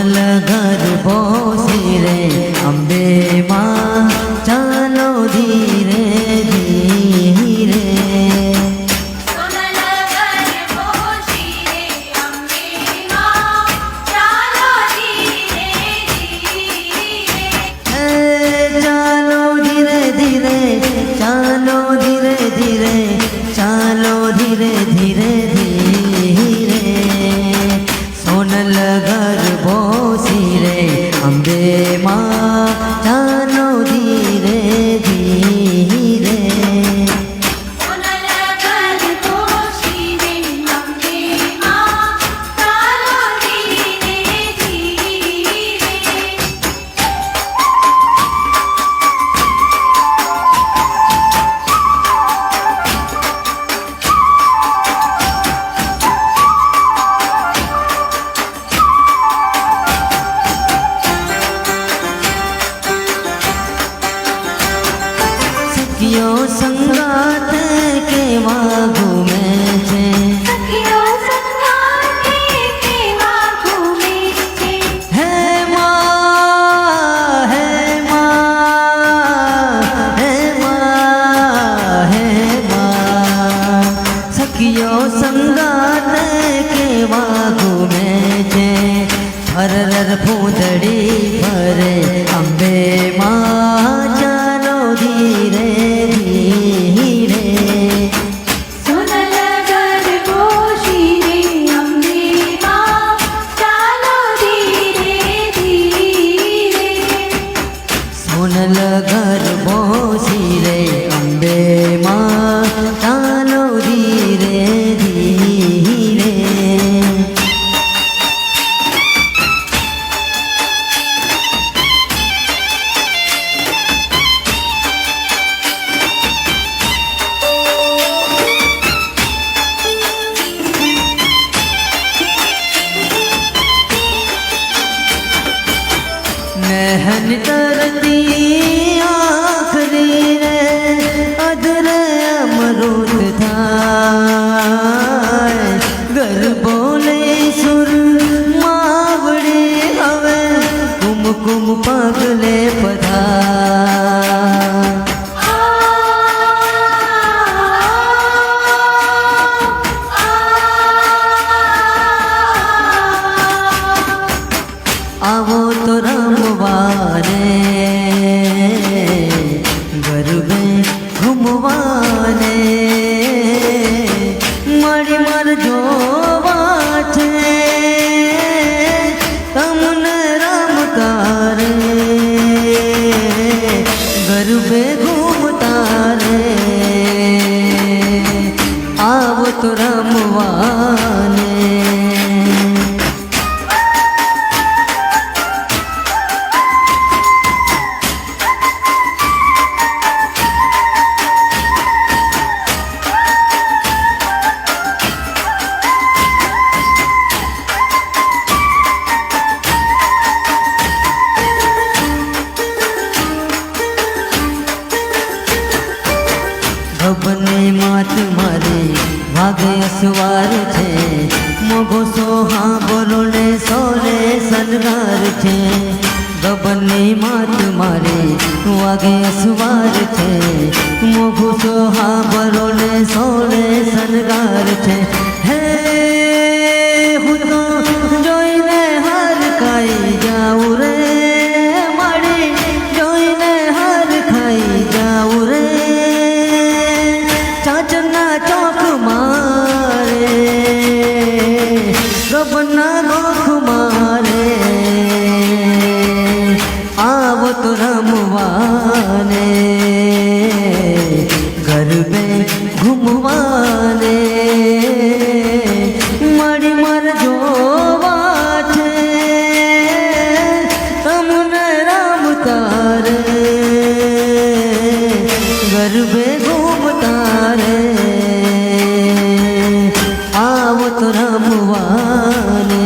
સોનલ ગરબો સિરે અંબે માં ચાલો ધીરે ધીરે धीरे धीरे धीरे सोनल गरबो सिरे अंबे मां चालो धीरे धीरे सोनल गरबो सिरे अंबे मां चालो धीरे धीरे सखियो संगात के वागू में छे सखियो संगात के वागू में छे हे मां हे मां हे मां हे मां सखियो संगात के वागू में छे हरर फूदड़ी भरे अंबे मां चालो धीरे धीरे सोनल गरबो सिरे अंबे मां चालो धीरे धीरे सोनल गरबो सिरे अंबे मां चालो धीरे धीरे नहन तरती आखरी रे अधरे अमृत थाय घर बोले सुर मावड़े हवे कुमकुम पगले पधार आवो तो रमवाने गरबे घुमवाने मरी मर जोवा छे तमने रमता रे गरबे घूमता रे आवो तो रमवाने गबने मात मारे भागे असवार छे मोगो सोहा बोलो ने सोले सनगार छे गबने मात मारे वागे असवार छे मोगो सोहा बोलो ने सोले सनगार छे हे હું તો જોઈને હાર ખાઈ જાઉં રે મારી જોઈને હાર ખાઈ જાઉં રે चाचना चौक मारे गबना गोख मारे आवो तो रमवाने गरबे घुमवाने मड़ी मर जोवा छे तमने रमता रे गरबे घूमता रे आवो तो रमवाने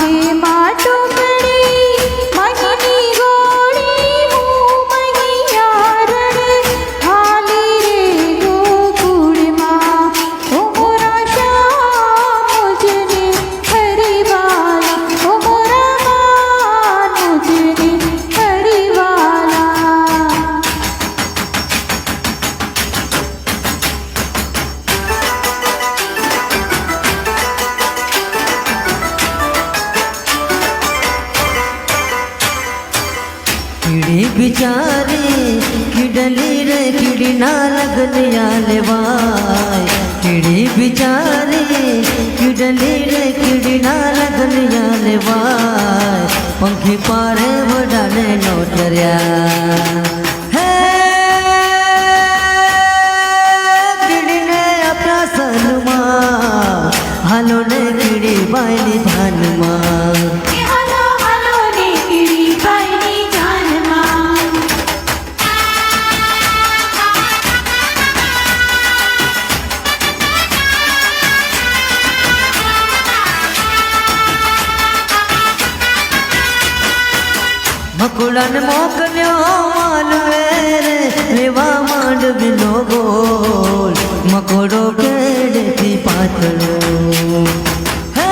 માથેમાં ટોપડી મહીની ગોળી હું મહિયારણ હાલી રે ગોકુળમાં ઓ મોરા શ્યામ મુજને હરિવાલા ઓ મોરા માન મુજને હરિવાલા कीड़ी बिचारी किडली रे कीड़ी ना लगन आले वाय कीड़ी बिचारी किडली रे कीड़ी ना लगन आले वाय पंखी पारे वडाने नोटर्या हे कीड़ी ने अपना सनमा हालो ने कीड़ी बायनी धानमा હાલો હાલો ને કીડી ભાઈની જાનમાં મકુડાને મોકલ્યો માલવે રે રેવા માંડવીનો ગોળ મકોડો કેડેથી પાછળો હે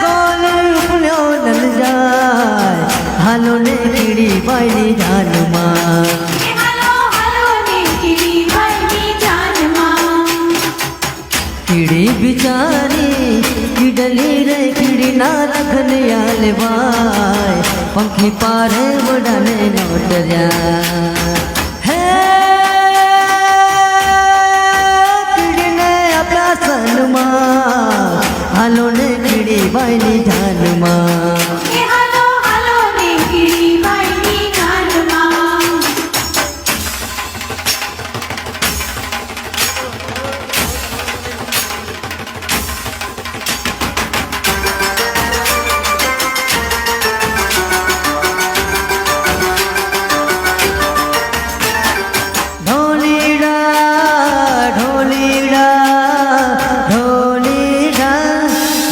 ગોળ ઉપલ્યો નલ જાય હાલો ને કીડી બાયની જાનમાં હાલો હાલો ને કીડી ભાઈની જાનમાં कीड़ी बिचारी किडली रे कीड़ी ना लगन आले वाय पंखी पारे वडाने नोटर्या हे कीड़ी ने अपना सनमा हालो ने कीड़ी बायनी जानमा હાલો હાલો ને કીડી ભાઈની જાનમાં ढोलीड़ा ढोलीड़ा ढोलीड़ा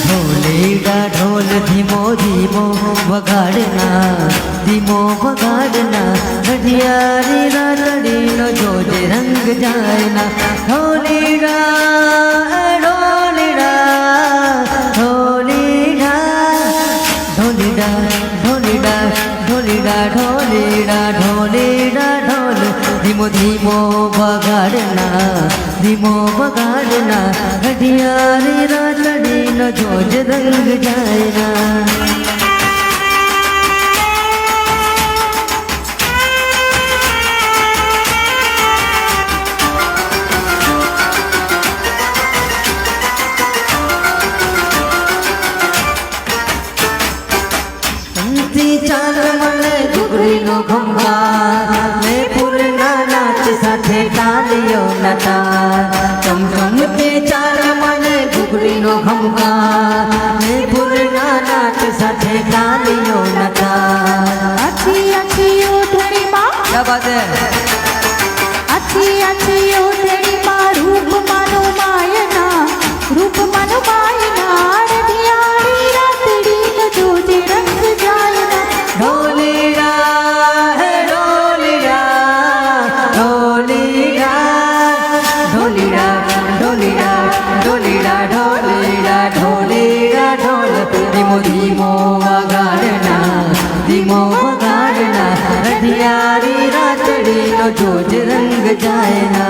ढोलीड़ा ढोल धीमो धीमो वगाड़ना धीमो वगाड़ना घटियारी रातड़ीनो जोजे रंग जायना ढोलीड़ा ढोलीड़ा ढोलीड़ा ढोलीड़ा ढोलीड़ा ढोलीड़ा ढोलीड़ा ढोलीड़ा ढोल धीमो धीमो बगाड़ना घटियारी रातड़ी न जोज रंग जायना ચાલ મને ઘૂઘરીનો ઘંઘાર ને પૂરના નાચ સાથે તાલીઓ નતા ચમચમતી ચાલ મને ઘૂઘરીનો ઘંઘાર ને પૂરના નાચ સાથે તાલીઓ નતા આછી આછી ઓઢણીમાં ક્યા બાત હે આછી આછી ઓઢણીમાં રૂપ માનું માયના રઢિયાળી રાતડી ન જોજે રંગ જાયના ढोलीड़ा है ढोलीड़ा ढोलीड़ा ढोलीड़ा ढोलीड़ा ढोलीड़ा ढोलीड़ा ढोलीड़ा ढोल धीमो धीमो वगाड़ना रढियारी रातड़ी नो जोज रंग जायना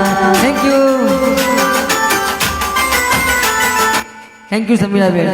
थैंक यू समीरा बेन